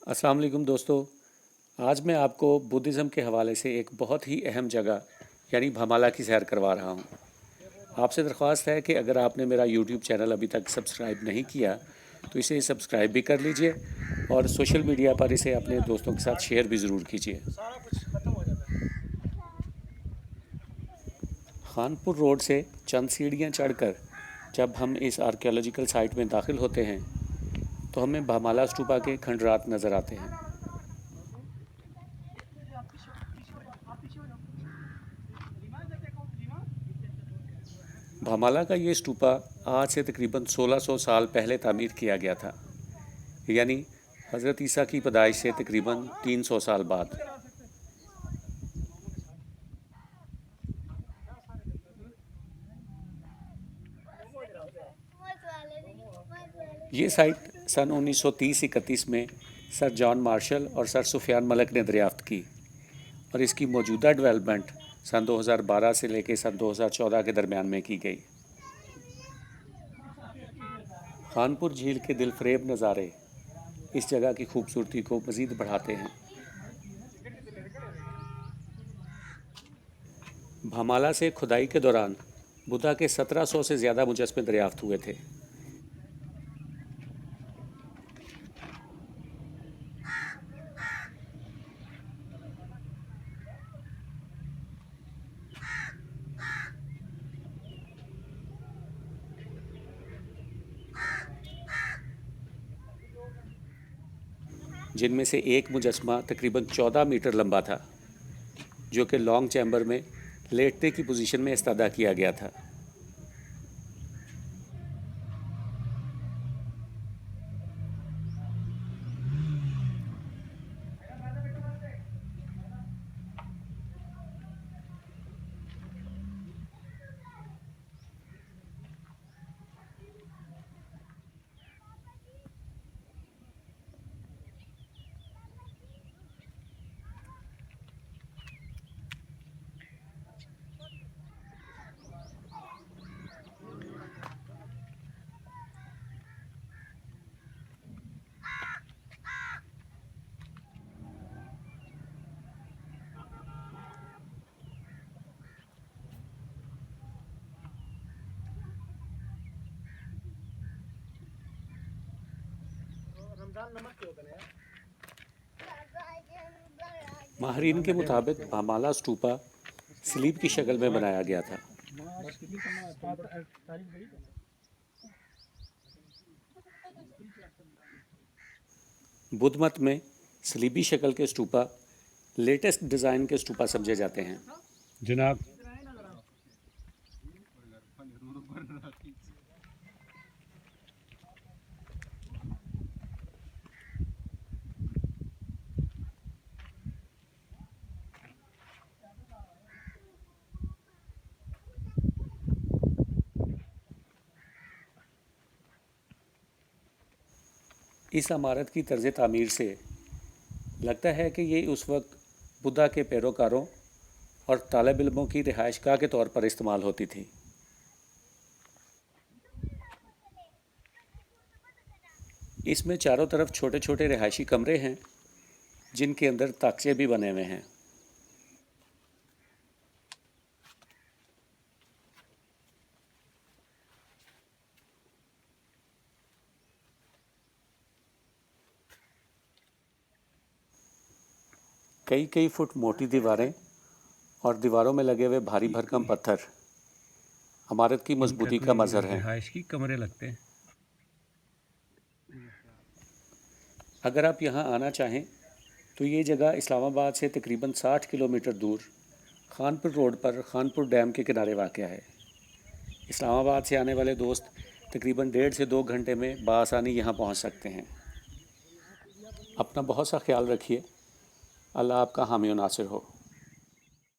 अस्सलाम वालेकुम दोस्तों। आज मैं आपको बुद्धिज़्म के हवाले से एक बहुत ही अहम जगह यानी भमाला की सैर करवा रहा हूँ। आपसे दरख्वास्त है कि अगर आपने मेरा यूट्यूब चैनल अभी तक सब्सक्राइब नहीं किया तो इसे सब्सक्राइब भी कर लीजिए और सोशल मीडिया पर इसे अपने दोस्तों के साथ शेयर भी ज़रूर कीजिए। खानपुर रोड से चंद सीढ़ियाँ चढ़कर जब हम इस आर्कियोलॉजिकल साइट में दाखिल होते हैं तो हमें भमाला स्टूपा के खंडरात नज़र आते हैं। भमाला का ये स्टूपा आज से तकरीबन 1600 साल पहले तामीर किया गया था, यानी हज़रत ईसा की पैदाइश से तकरीबन 300 साल बाद। ये साइट सन 1930-31 में सर जॉन मार्शल और सर सुफियान मलिक ने दरियाफ्त की और इसकी मौजूदा डेवलपमेंट सन 2012 से लेकर सन 2014 के दरमियान में की गई। खानपुर झील के दिलफरेब नज़ारे इस जगह की खूबसूरती को मज़ीद बढ़ाते हैं। भमाला से खुदाई के दौरान बुद्धा के 1700 से ज़्यादा मुजस्मे दरियाफ्त हुए थे। जिनमें से एक मुजस्मा तकरीबन 14 मीटर लंबा था, जो कि लॉन्ग चैम्बर में लेटते की पोजीशन में इस्तादा किया गया था। माहरीन के मुताबिक भमाला स्टूपा स्लीब की शक्ल में बनाया गया था। बुद्ध मत में स्लीबी शक्ल के स्टूपा लेटेस्ट डिज़ाइन के स्टूपा समझे जाते हैं। जनाब, इस इमारत की तर्ज तामीर से लगता है कि ये उस वक्त बुद्धा के पैरोकारों और तालिब इल्मों की रिहाइशगाह के तौर पर इस्तेमाल होती थी। इसमें चारों तरफ छोटे छोटे रिहायशी कमरे हैं जिनके अंदर ताक़चे भी बने हुए हैं। कई कई फुट मोटी दीवारें और दीवारों में लगे हुए भारी भरकम पत्थर इमारत की मजबूती का मज़हर है। रिहायश की कमरे लगते हैं। अगर आप यहाँ आना चाहें तो ये जगह इस्लामाबाद से तकरीबन 60 किलोमीटर दूर खानपुर रोड पर खानपुर डैम के किनारे वाक़ है। इस्लामाबाद से आने वाले दोस्त तकरीबन 1.5 से 2 घंटे में बआसानी यहाँ पहुँच सकते हैं। अपना बहुत सा ख्याल रखिए। अल्लाह आपका हामी और नासिर हो।